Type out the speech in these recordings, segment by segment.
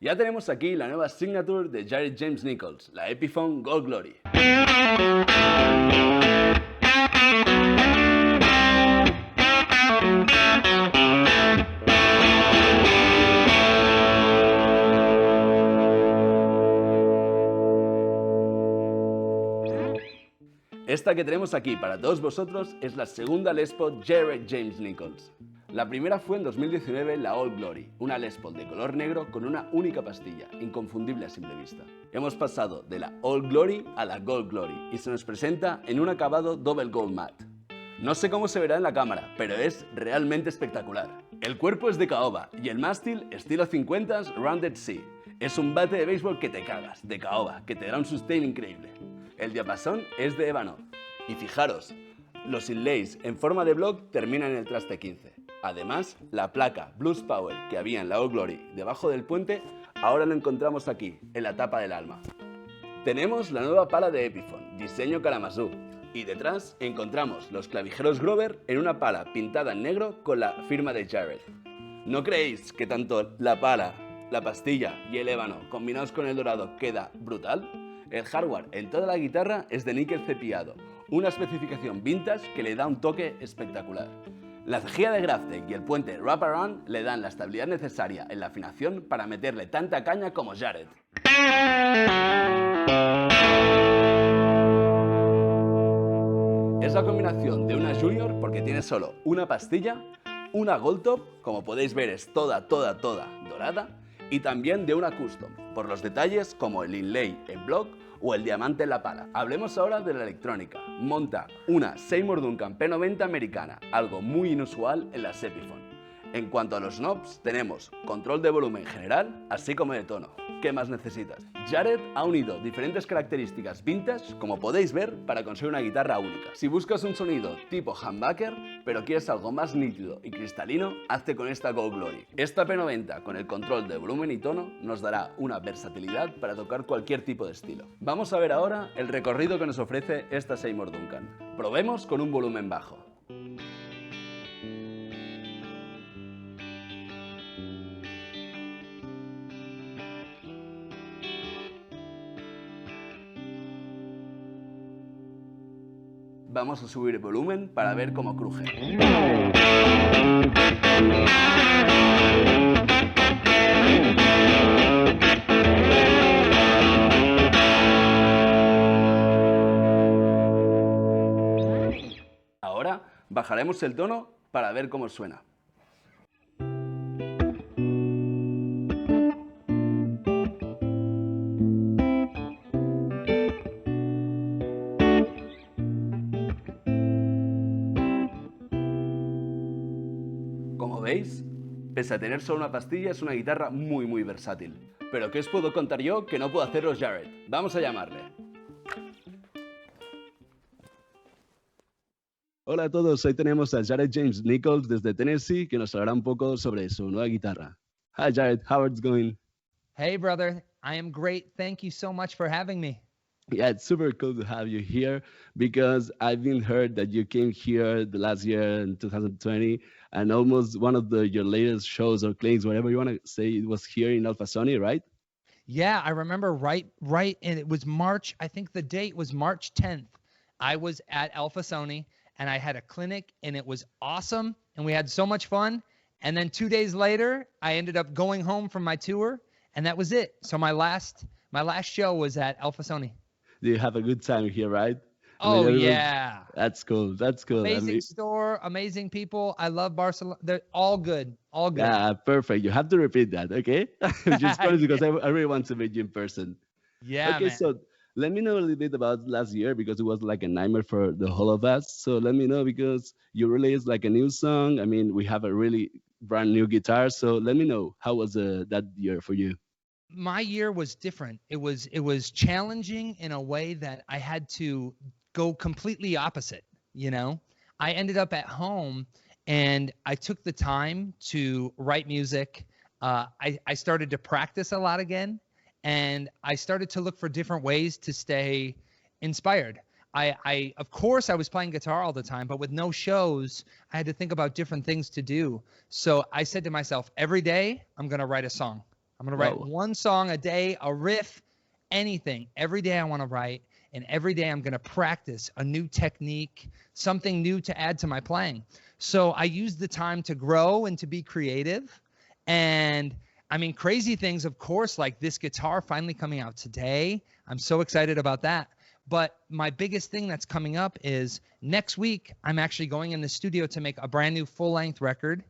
Ya tenemos aquí la nueva signature de Jared James Nichols, la Epiphone Gold Glory. Esta que tenemos aquí para todos vosotros es la segunda Les Paul Jared James Nichols. La primera fue en 2019 la Old Glory, una Les Paul de color negro con una única pastilla, inconfundible a simple vista. Hemos pasado de la Old Glory a la Gold Glory y se nos presenta en un acabado Double Gold Matte. No sé cómo se verá en la cámara, pero es realmente espectacular. El cuerpo es de caoba y el mástil estilo 50s Rounded C. Es un bate de béisbol que te cagas, de caoba, que te dará un sustain increíble. El diapasón es de ébano. Y fijaros, los inlays en forma de block terminan en el traste 15. Además, la placa Blues Power que había en la Old Glory debajo del puente, ahora lo encontramos aquí, en la tapa del alma. Tenemos la nueva pala de Epiphone, diseño Kalamazoo. Y detrás encontramos los clavijeros Grover en una pala pintada en negro con la firma de Jared. ¿No creéis que tanto la pala, la pastilla y el ébano combinados con el dorado queda brutal? El hardware en toda la guitarra es de níquel cepillado, una especificación vintage que le da un toque espectacular. La cejilla de Graftek y el puente Wraparound le dan la estabilidad necesaria en la afinación para meterle tanta caña como Jared. Es la combinación de una Junior porque tiene solo una pastilla, una Gold Top, como podéis ver es toda dorada, y también de una Custom, por los detalles como el inlay en block o el diamante en la pala. Hablemos ahora de la electrónica. Monta una Seymour Duncan P90 americana, algo muy inusual en las Epiphone. En cuanto a los knobs, tenemos control de volumen general, así como de tono. ¿Qué más necesitas? Jared ha unido diferentes características vintage, como podéis ver, para conseguir una guitarra única. Si buscas un sonido tipo humbucker, pero quieres algo más nítido y cristalino, hazte con esta Gold Glory. Esta P90, con el control de volumen y tono, nos dará una versatilidad para tocar cualquier tipo de estilo. Vamos a ver ahora el recorrido que nos ofrece esta Seymour Duncan. Probemos con un volumen bajo. Vamos a subir el volumen para ver cómo cruje. Ahora bajaremos el tono para ver cómo suena. Como veis, pese a tener solo una pastilla, es una guitarra muy versátil. Pero ¿qué os puedo contar yo que no puedo haceros Jared? Vamos a llamarle. Hola a todos, hoy tenemos a Jared James Nichols desde Tennessee que nos hablará un poco sobre su nueva guitarra. Hi Jared, how it's going? Hey brother, I am great. Thank you so much for having me. Yeah, it's super cool to have you here because I've been heard that you came here the last year in 2020 and almost one of your latest shows or clinics, whatever you want to say, it was here in Alfasoni, right? Yeah, I remember right, and it was March. I think the date was March 10th. I was at Alfasoni and I had a clinic and it was awesome and we had so much fun. And then 2 days later, I ended up going home from my tour and that was it. So my last show was at Alfasoni. You have a good time here, right? Oh, yeah. That's cool. That's cool. Amazing store, amazing people. I love Barcelona. They're all good. All good. Yeah, perfect. You have to repeat that, okay? Just funny because I really want to meet you in person. Yeah, okay, man. So let me know a little bit about last year because it was like a nightmare for the whole of us. So let me know because you released like a new song. I mean, we have a really brand new guitar. So let me know, how was that year for you? My year was different. It was challenging in a way that I had to go completely opposite, you know? I ended up at home and I took the time to write music. I started to practice a lot again and I started to look for different ways to stay inspired. I of course I was playing guitar all the time, but with no shows, I had to think about different things to do. So I said to myself, every day I'm going to write a song. I'm going to write Wow. one song a day, a riff, anything. Every day I want to write, and every day I'm going to practice a new technique, something new to add to my playing. So I use the time to grow and to be creative. And I mean, crazy things, of course, like this guitar finally coming out today. I'm so excited about that. But my biggest thing that's coming up is next week, I'm actually going in the studio to make a brand new full-length record.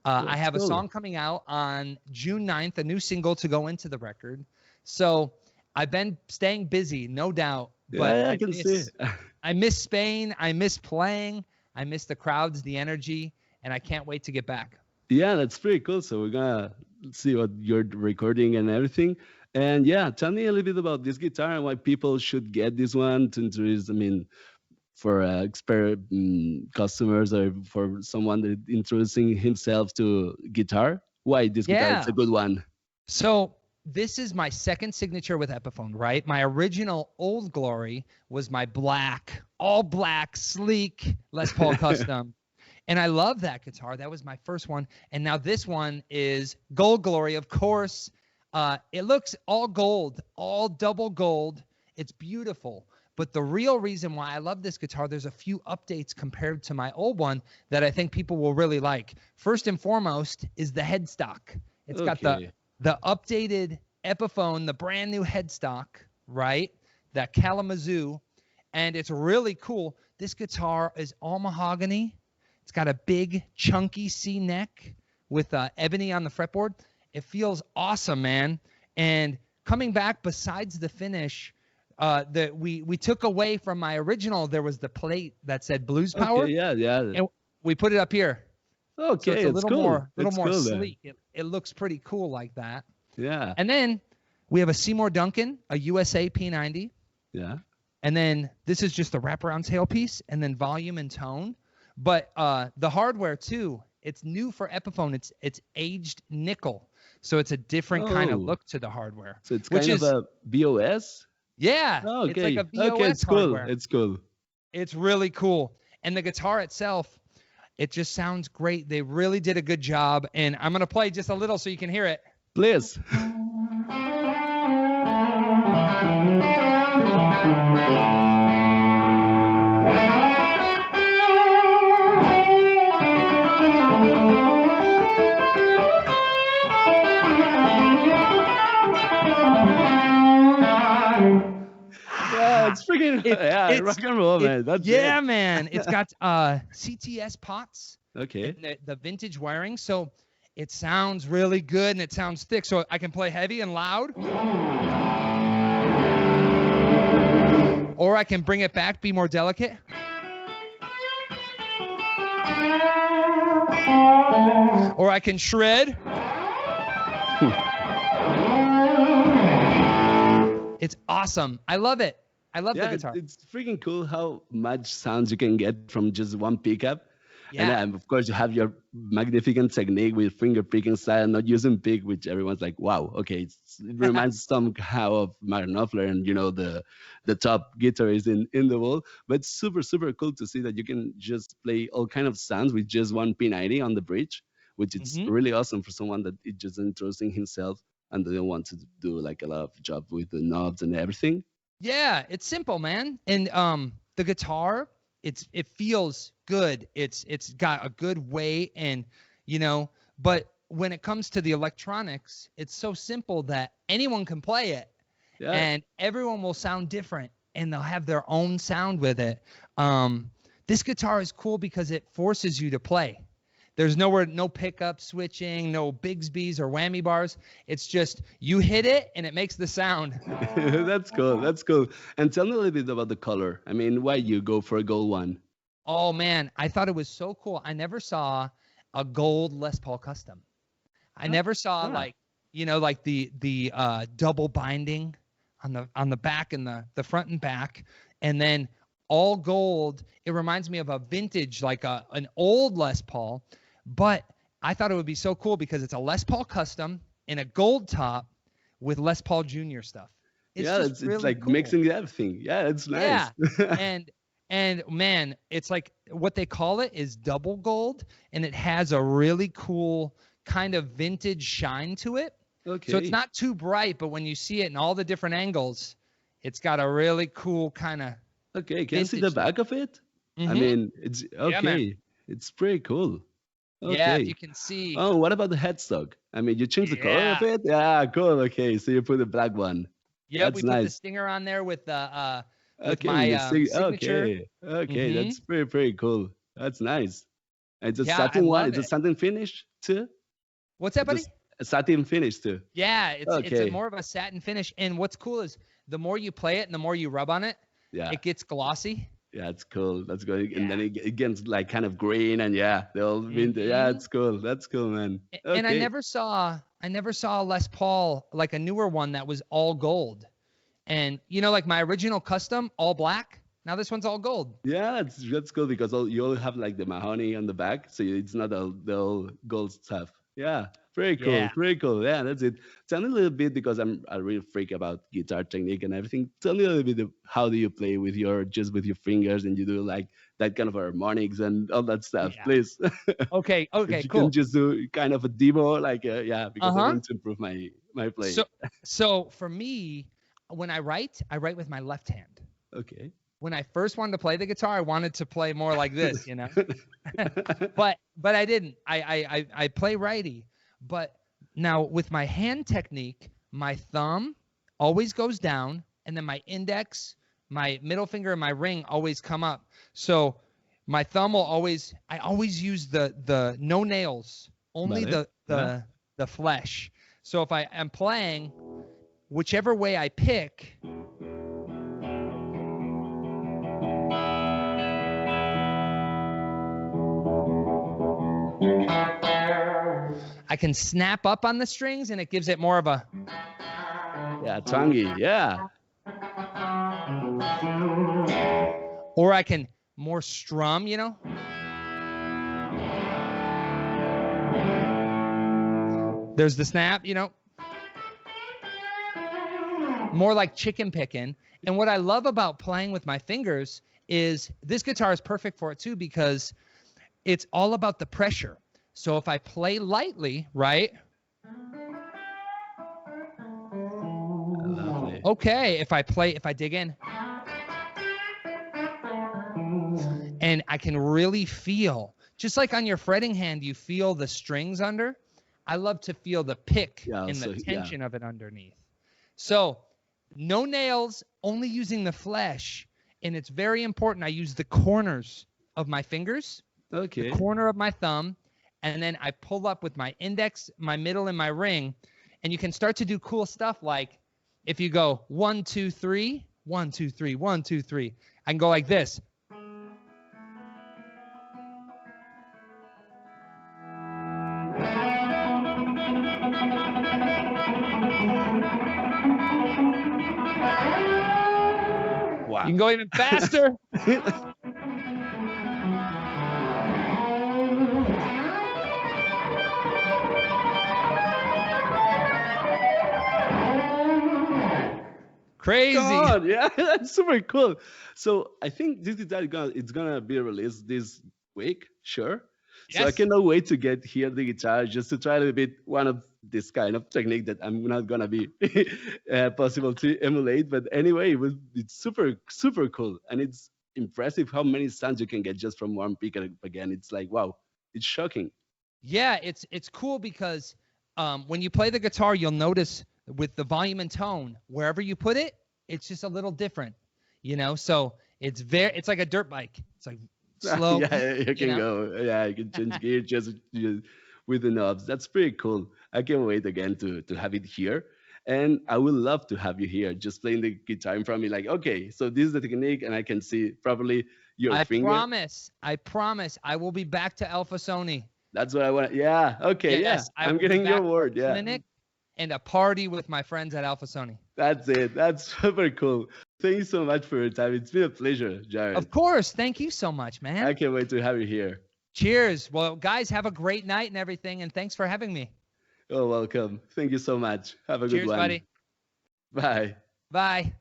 I have a song coming out on June 9th, a new single to go into the record. So I've been staying busy, no doubt. But Yeah, I can see. I miss Spain. I miss playing. I miss the crowds, the energy, and I can't wait to get back. Yeah, that's pretty cool. So we're gonna see what you're recording and everything. And yeah, tell me a little bit about this guitar and why people should get this one to introduce. I mean, for customers or for someone that introducing himself to guitar. Why this guitar? Yeah. It's a good one. So this is my second signature with Epiphone, right? My original Old Glory was my black, all black, sleek Les Paul Custom. And I love that guitar. That was my first one. And now this one is Gold Glory, of course. It looks all gold, all double gold. It's beautiful. But the real reason why I love this guitar, there's a few updates compared to my old one that I think people will really like. First and foremost is the headstock. It's got the updated Epiphone, the brand new headstock, right? That Kalamazoo. And it's really cool. This guitar is all mahogany. It's got a big, chunky C neck with ebony on the fretboard. It feels awesome, man. And coming back, besides the finish, that we took away from my original, there was the plate that said Blues Power. Okay, yeah. And we put it up here. Okay, So it's a little cool. more Cool, sleek. It looks pretty cool like that. Yeah. And then we have a Seymour Duncan, a USA P90. Yeah. And then this is just the wraparound tailpiece, and then volume and tone. But the hardware too, it's new for Epiphone. It's aged nickel, so it's a different kind of look to the hardware. So it's kind of a BOS. Yeah, Oh, okay. It's like a BOS okay, it's hardware. cool. It's cool. It's really cool, and the guitar itself, it just sounds great. They really did a good job, and I'm gonna play just a little so you can hear it. Please. It's freaking it's rock and roll, man. That's it. Man. It's got CTS pots. Okay. And the vintage wiring, so it sounds really good and it sounds thick. So I can play heavy and loud, or I can bring it back, be more delicate, or I can shred. It's awesome. I love it. I love the guitar. It's freaking cool how much sounds you can get from just one pickup. Yeah. And of course, you have your magnificent technique with finger picking style, not using pick, which everyone's like, wow, okay. It reminds somehow of Mark Knopfler and, the top guitarist in the world. But it's super, super cool to see that you can just play all kind of sounds with just one P90 on the bridge, which is really awesome for someone that is just introducing himself and they don't want to do like a lot of job with the knobs and everything. Yeah, it's simple, man. And the guitar, it feels good. It's got a good weight, and but when it comes to the electronics, it's so simple that anyone can play it. Yeah. And everyone will sound different, and they'll have their own sound with it. This guitar is cool because it forces you to play. There's no pickup switching, no Bigsby's or whammy bars. It's just you hit it and it makes the sound. That's cool. That's cool. And tell me a little bit about the color. I mean, why you go for a gold one? Oh man, I thought it was so cool. I never saw a gold Les Paul Custom. I never saw like the double binding on the back and the front and back, and then all gold. It reminds me of a vintage, like an old Les Paul. But I thought it would be so cool because it's a Les Paul Custom in a gold top with Les Paul Jr. stuff. It's really like cool. Mixing everything. Yeah, it's nice. Yeah, and man, it's like what they call it is double gold, and it has a really cool kind of vintage shine to it. Okay. So it's not too bright, but when you see it in all the different angles, it's got a really cool kind of. Okay, can you see the back of it? I mean, it's okay. Yeah, it's pretty cool. Okay. Yeah, if you can see. Oh, what about the headstock? I mean, you change the color of it? Yeah, cool. Okay, so you put the black one. Yeah, That's we nice. put the stinger on there with the Okay, my signature. Okay, that's pretty cool. That's nice. And it's a Yeah, satin I one. love It's a it. satin finish too. What's that, buddy? A satin finish too. Yeah, it's Okay. more of a satin finish. And what's cool is the more you play it and the more you rub on it, Yeah. it gets glossy. Yeah, it's cool. That's good. Yeah. And then it gets like kind of green and yeah, the old winter. Yeah, it's cool. That's cool, man. Okay. And I never saw a Les Paul, like a newer one that was all gold. And you know, like my original custom, all black. Now this one's all gold. Yeah, that's cool because you all have like the mahogany on the back, so it's not the old gold stuff. Yeah, pretty cool, Yeah. pretty cool. Yeah, that's it. Tell me a little bit because I'm a real freak about guitar technique and everything. Tell me a little bit of how do you play with your fingers and you do like that kind of harmonics and all that stuff, Yeah. please. Okay, If you cool. can just do kind of a demo, like yeah, because I Uh-huh. want to improve my play. So for me, when I write with my left hand. Okay. When I first wanted to play the guitar, I wanted to play more like this, you know. but I didn't. I play righty. But now with my hand technique, my thumb always goes down, and then my index, my middle finger, and my ring always come up. So my thumb will always. I always use the no nails, only Vale. the flesh. So if I am playing, whichever way I pick. I can snap up on the strings and it gives it more of a. Yeah, tangy. Yeah. Or I can more strum, you know? There's the snap, you know? More like chicken picking. And what I love about playing with my fingers is this guitar is perfect for it too because it's all about the pressure. So if I play lightly, right? Lovely. Okay, if I dig in. And I can really feel, just like on your fretting hand, you feel the strings under. I love to feel the pick and the tension of it underneath. So no nails, only using the flesh. And it's very important. I use the corners of my fingers, Okay. the corner of my thumb, and then I pull up with my index, my middle, and my ring. And you can start to do cool stuff like if you go 1, 2, 3, 1, 2, 3, 1, 2, 3. I can go like this. Wow. You can go even faster. Crazy. God, yeah, that's super cool. So I think this guitar it's gonna be released this week, sure. So I Yes. cannot wait to get here the guitar just to try a little bit one of this kind of technique that I'm not gonna be possible to emulate. But anyway, it's super cool, and it's impressive how many sounds you can get just from one pick again. It's like wow, it's shocking. Yeah, it's cool because when you play the guitar, you'll notice with the volume and tone, wherever you put it, it's just a little different, you know? So it's like a dirt bike. It's like slow. Yeah, you can know? go. Yeah, you can change gear just with the knobs. That's pretty cool. I can't wait again to have it here. And I would love to have you here, just playing the guitar in front of me. Like, okay, so this is the technique, and I can see properly your finger. I promise, I will be back to Alfasoni. That's what I want. Yeah. Okay. Yes, yeah. I I'm will be getting your back for word. a Yeah. clinic and a party with my friends at Alfasoni. That's it. That's super cool. Thank you so much for your time. It's been a pleasure, Jared. Of course. Thank you so much, man. I can't wait to have you here. Cheers. Well, guys, have a great night and everything, and thanks for having me. Oh, welcome. Thank you so much. Have a Cheers, good one. buddy. Bye. Bye.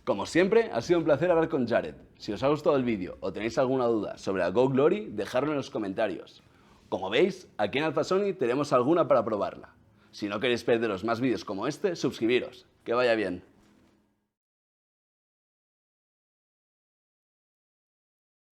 Como siempre, ha sido un placer hablar con Jared. Si os ha gustado el vídeo o tenéis alguna duda sobre la Go Glory, dejadlo en los comentarios. Como veis, aquí en Alfasoni tenemos alguna para probarla. Si no queréis perderos más vídeos como este, suscribiros. Que vaya bien.